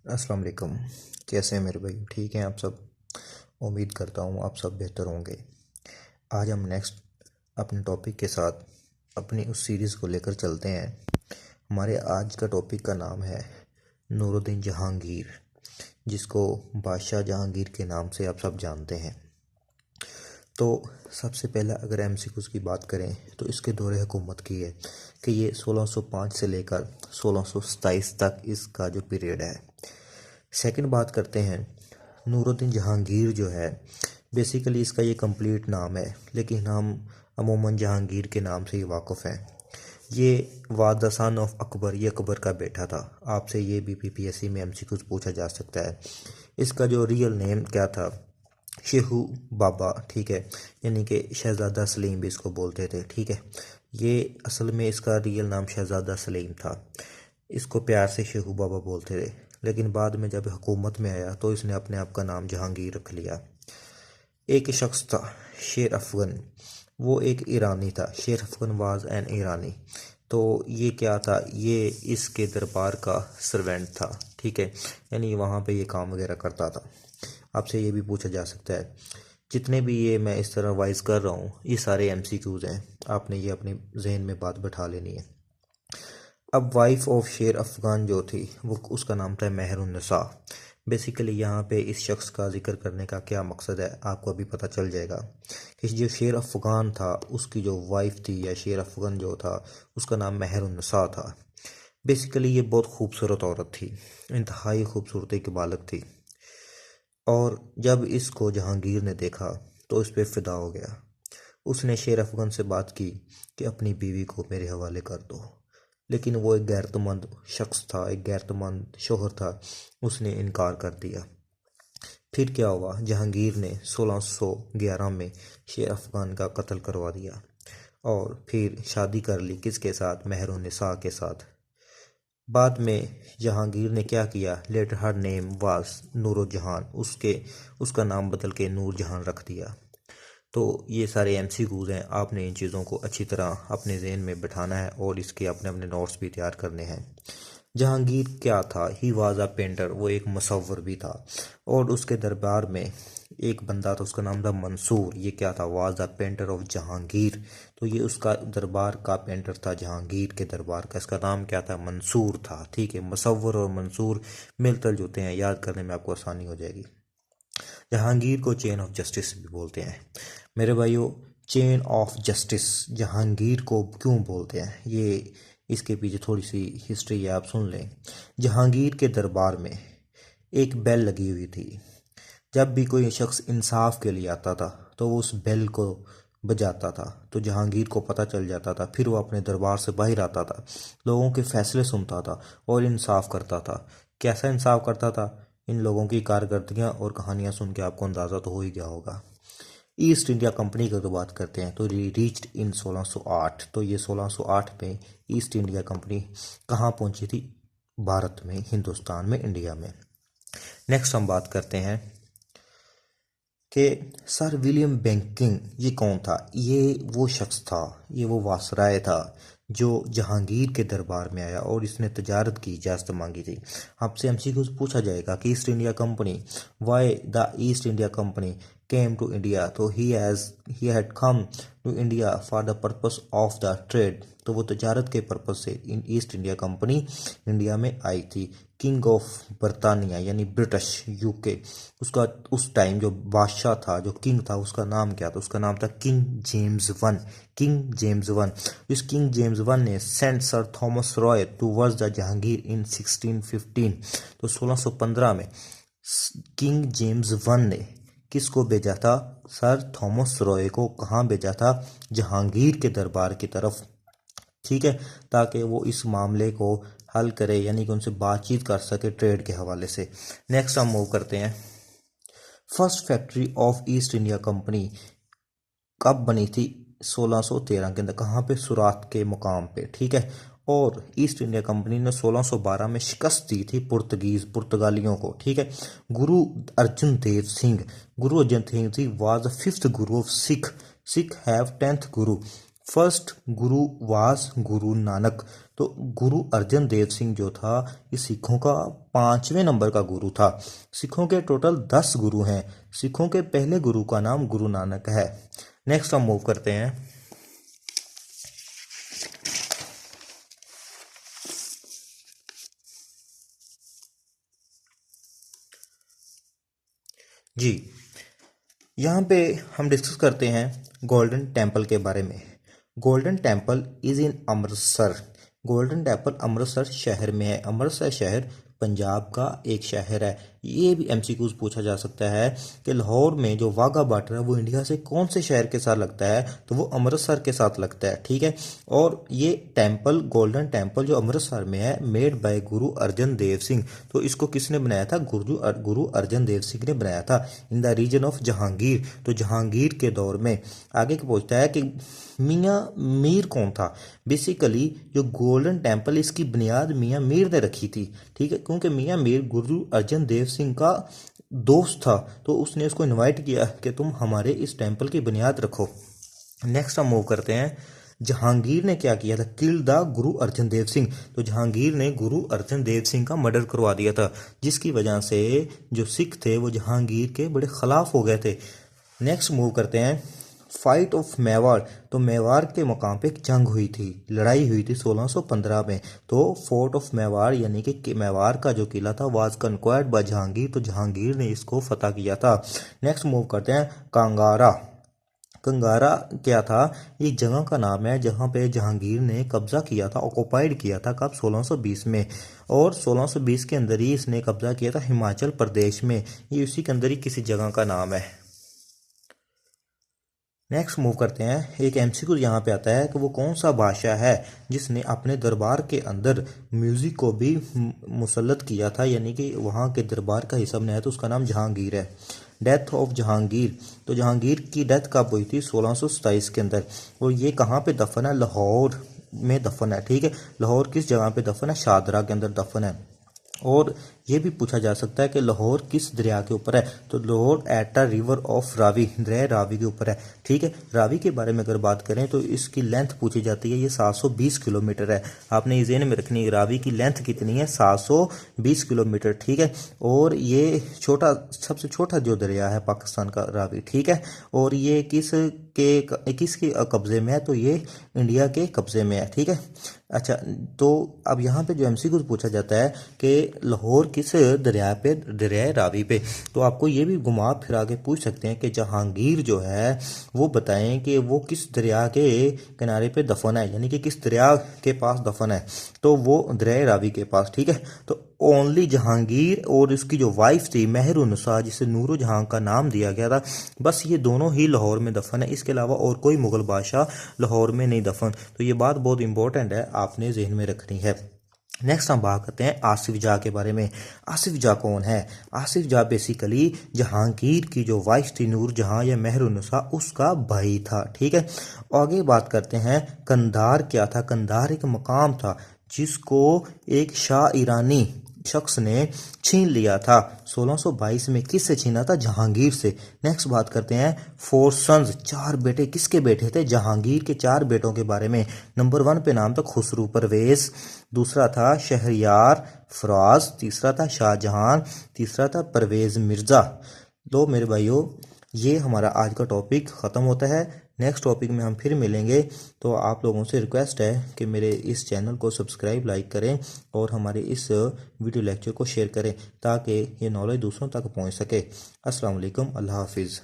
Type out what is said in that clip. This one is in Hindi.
अस्सलाम वालेकुम। कैसे हैं मेरे भाई? ठीक हैं आप सब? उम्मीद करता हूँ आप सब बेहतर होंगे। आज हम नेक्स्ट अपने टॉपिक के साथ अपनी उस सीरीज़ को लेकर चलते हैं। हमारे आज का टॉपिक का नाम है नूरुद्दीन जहांगीर, जिसको बादशाह जहांगीर के नाम से आप सब जानते हैं। तो सबसे पहला अगर एमसीक्यूज़ की बात करें तो इसके दौरे हुकूमत की है कि ये 1605 से लेकर 1627 तक इसका जो पीरियड है। सेकंड बात करते हैं, नूरुद्दीन जहांगीर जो है बेसिकली इसका ये कंप्लीट नाम है, लेकिन हम अमूमन जहांगीर के नाम से ही वाकिफ़ हैं। ये was the son of Akbar, ये अकबर का बेटा था। आपसे ये भी पीपीएससी में एमसीक्यूज पूछा जा सकता है। इसका जो रियल नेम क्या था, शेहू बाबा, ठीक है, यानी कि शहज़ादा सलीम भी इसको बोलते थे, ठीक है। ये असल में इसका रियल नाम शहज़ादा सलीम था। इसको प्यार से शेहू बाबा बोलते थे, लेकिन बाद में जब हुकूमत में आया तो इसने अपने आप का नाम जहांगीर रख लिया। एक शख्स था शेर अफगन, वो एक ईरानी था। शेर अफगन वाज एन ईरानी। तो ये क्या था, ये इसके दरबार का सर्वेंट था, ठीक है, यानी वहाँ पे ये काम वगैरह करता था। आपसे ये भी पूछा जा सकता है। जितने भी ये मैं इस तरह वाइज कर रहा हूँ ये सारे एमसीक्यूज हैं, आपने ये अपने जहन में बात बैठा लेनी है। अब वाइफ ऑफ शेर अफगान जो थी वो उसका नाम था मेहरुन्निसा। बेसिकली यहाँ पे इस शख्स का जिक्र करने का क्या मकसद है आपको अभी पता चल जाएगा कि जो शेर अफगान था उसकी जो वाइफ थी या शेर अफगान जो था उसका नाम मेहरुन्निसा था। बेसिकली ये बहुत खूबसूरत औरत थी, इंतहाई खूबसूरती की बालक थी। और जब इसको जहांगीर ने देखा तो इस पर फिदा हो गया। उसने शेर अफगन से बात की कि अपनी बीवी को मेरे हवाले कर दो, लेकिन वो एक गैरतमंद शख्स था, एक गैरतमंद शोहर था, उसने इनकार कर दिया। फिर क्या हुआ, जहांगीर ने 1611 में शेर अफगान का कत्ल करवा दिया और फिर शादी कर ली किसके साथ, मेहरुन्निसा के साथ। बाद में जहांगीर ने क्या किया, later her name was Nurjahan, उसका नाम बदल के नूरजहान रख दिया। तो ये सारे एमसीक्यूज हैं, आपने इन चीज़ों को अच्छी तरह अपने जहन में बिठाना है और इसके अपने अपने नोट्स भी तैयार करने हैं। जहांगीर क्या था, ही वाज अ पेंटर, वो एक मुसव्वर भी था। और उसके दरबार में एक बंदा था, उसका नाम था मंसूर। ये क्या था, was a painter of Jahangir. तो ये उसका दरबार का पेंटर था, जहांगीर के दरबार का। इसका नाम क्या था, मंसूर था, ठीक है। मुसव्वर और मंसूर मिलते जुलते हैं, याद करने में आपको आसानी हो जाएगी। जहांगीर को चेन ऑफ जस्टिस भी बोलते हैं मेरे भाइयों। चेन ऑफ जस्टिस जहांगीर को क्यों बोलते हैं, ये इसके पीछे थोड़ी सी हिस्ट्री है, आप सुन लें। जहांगीर के दरबार में एक बेल लगी हुई थी। जब भी कोई शख्स इंसाफ के लिए आता था तो वो उस बेल को बजाता था, तो जहांगीर को पता चल जाता था। फिर वो अपने दरबार से बाहर आता था, लोगों के फैसले सुनता था और इंसाफ करता था। कैसा इंसाफ करता था, इन लोगों की कारकर्दगियाँ और कहानियाँ सुन के आपको अंदाज़ा तो हो ही गया होगा। ईस्ट इंडिया कंपनी की तो बात करते हैं तो रीच्ड इन 1608। तो ये 1608 में ईस्ट इंडिया कंपनी कहाँ पहुंची थी, भारत में, हिंदुस्तान में, इंडिया में। नेक्स्ट हम बात करते हैं कि सर विलियम बेंकिंग ये कौन था। ये वो शख्स था, ये वो वासराय था जो जहांगीर के दरबार में आया और इसने तजारत की इजाज़त मांगी थी। आपसे एमसीक्यू पूछा जाएगा कि East India company, why the East India company came to India. तो he had come to India for the purpose of the trade. तो वो तजारत के पर्पज से इन ईस्ट इंडिया कंपनी इंडिया में आई थी। किंग ऑफ बरतानिया यानी ब्रिटिश यूके, उसका उस टाइम जो बादशाह था, जो किंग था, उसका नाम क्या था, उसका नाम था king James one. King James one, इस किंग जेम्स वन ने sent sir Thomas Roe towards the Jahangir in 1615। तो 1615 में किंग जेम्स वन ने किसको भेजा था, सर थॉमस रॉय को। कहाँ भेजा था, जहांगीर के दरबार की तरफ, ठीक है, ताकि वो इस मामले को हल करे, यानी कि उनसे बातचीत कर सके ट्रेड के हवाले से। नेक्स्ट हम मूव करते हैं। First factory of east India company कब बनी थी, 1613 के अंदर। कहाँ पे, सुरात के मुकाम पे, ठीक है। और ईस्ट इंडिया कंपनी ने 1612 में शिकस्त दी थी पुर्तगालियों को, ठीक है। गुरु अर्जुन देव सिंह, गुरु Arjun Dev Singh was the fifth Guru of Sikh. Sikh have 10th Guru. First Guru was Guru Nanak. तो गुरु अर्जन देव सिंह जो था ये सिखों का 5वें नंबर का गुरु था। सिखों के टोटल 10 गुरु हैं। सिखों के पहले गुरु का नाम गुरु नानक है। नेक्स्ट हम मूव करते हैं। जी, यहाँ पे हम डिस्कस करते हैं गोल्डन टेम्पल के बारे में। Golden temple is in Amritsar. Golden temple Amritsar शहर में है। अमृतसर शहर पंजाब का एक शहर है। ये भी एमसीक्यूज पूछा जा सकता है कि लाहौर में जो वाघा बॉर्डर है वो इंडिया से कौन से शहर के साथ लगता है, तो वो अमृतसर के साथ लगता है। ठीक है, और ये टेम्पल गोल्डन टेम्पल जो अमृतसर में है मेड बाय गुरु अर्जन देव सिंह। तो इसको किसने बनाया था? गुरु अर्जन देव सिंह ने बनाया था in the region of Jahangir. तो जहांगीर के दौर में आगे पूछता है कि मियाँ मीर कौन था। बेसिकली जो गोल्डन टेम्पल इसकी बुनियाद मियाँ मीर ने रखी थी। ठीक है, क्योंकि मियाँ मीर गुरु अर्जन देव सिंह का दोस्त था, तो उसने उसको इनवाइट किया कि तुम हमारे इस टेम्पल की बुनियाद रखो। नेक्स्ट हम मूव करते हैं। जहांगीर ने क्या किया था? Kill the Guru Arjan Dev Singh. तो जहांगीर ने गुरु अर्जन देव सिंह का मर्डर करवा दिया था, जिसकी वजह से जो सिख थे वो जहांगीर के बड़े खिलाफ हो गए थे। नेक्स्ट मूव करते हैं। Fight of Mewar. तो मेवाड़ के मुकाम पे एक जंग हुई थी, लड़ाई हुई थी 1615 में। तो फोर्ट ऑफ मेवाड़ यानी कि मेवाड़ का जो किला था वाज कन्क्वायर्ड बाय जहांगीर। तो जहांगीर ने इसको फतह किया था। नेक्स्ट मूव करते हैं। कांगारा। कंगारा क्या था? एक जगह का नाम है जहाँ पे जहांगीर ने कब्जा किया था, ऑक्युपाइड किया था। कब? 1620 में। और 1620 के अंदर ही इसने कब्जा किया था हिमाचल प्रदेश में। ये उसी के अंदर ही किसी जगह का नाम है। नेक्स्ट मूव करते हैं। एक एमसीक्यू यहाँ पे आता है कि वो कौन सा बादशाह है जिसने अपने दरबार के अंदर म्यूजिक को भी मुसल्लत किया था, यानी कि वहाँ के दरबार का हिस्सा बनाया, तो उसका नाम जहांगीर है। Death of Jahangir. तो जहांगीर की डेथ कब हुई थी? 1627 के अंदर। और ये कहाँ पे दफन है? लाहौर में दफन है। ठीक है, लाहौर किस जगह पे दफन है? शादरा के अंदर दफन है। और ये भी पूछा जा सकता है कि लाहौर किस दरिया के ऊपर है? तो Lahore at a river of Ravi, दरिया रावी के ऊपर है। ठीक है, रावी के बारे में अगर बात करें तो इसकी लेंथ पूछी जाती है, ये 720 किलोमीटर है। आपने ये ज़हन में रखनी है रावी की लेंथ कितनी है? 720 किलोमीटर। ठीक है, और ये सबसे छोटा जो दरिया है पाकिस्तान का रावी। ठीक है, और ये किसके कब्जे में है? तो ये इंडिया के कब्जे में है। ठीक है, अच्छा, तो अब यहाँ पे जो एमसीक्यू पूछा जाता है कि लाहौर किस दरिया रावी पे, तो आपको ये भी घुमा फिरा के पूछ सकते हैं कि जहांगीर जो है वो बताएं कि वो किस दरिया के किनारे पे दफन है, यानी कि किस दरिया के पास दफन है। तो वो दरिया रावी के पास। ठीक है, तो ओनली जहांगीर और उसकी जो वाइफ थी मेहरुन्निसा, जिसे नूरो जहां का नाम दिया गया था, बस ये दोनों ही लाहौर में दफन है। इसके अलावा और कोई मुगल बादशाह लाहौर में नहीं दफन। तो ये बात बहुत इंपॉर्टेंट है, आपने जहन में रखनी है। नेक्स्ट हम बात करते हैं आसिफ जाह के बारे में। आसिफ जाह कौन है? आसिफ जाह बेसिकली जहांगीर की जो वाइफ थी नूर जहां या मेहरुन्निसा, उसका भाई था। ठीक है, आगे बात करते हैं कंधार क्या था? कंधार एक मकाम था जिसको एक शाह ईरानी शख्स ने छीन लिया था। 1622 में किससे छीना था? जहांगीर से। नेक्स्ट बात करते हैं फोर सन्स, 4 बेटे। किसके बेटे थे? जहांगीर के 4 बेटों के बारे में। नंबर 1 पे नाम था खुसरू परवेज, दूसरा था शहरयार फराज, तीसरा था शाहजहां, तीसरा था परवेज मिर्जा। तो मेरे भाइयों, ये हमारा आज का टॉपिक ख़त्म होता है। नेक्स्ट टॉपिक में हम फिर मिलेंगे। तो आप लोगों से रिक्वेस्ट है कि मेरे इस चैनल को सब्सक्राइब लाइक करें और हमारे इस वीडियो लेक्चर को शेयर करें ताकि ये नॉलेज दूसरों तक पहुंच सके। अस्सलाम वालेकुम, अल्लाह हाफिज़।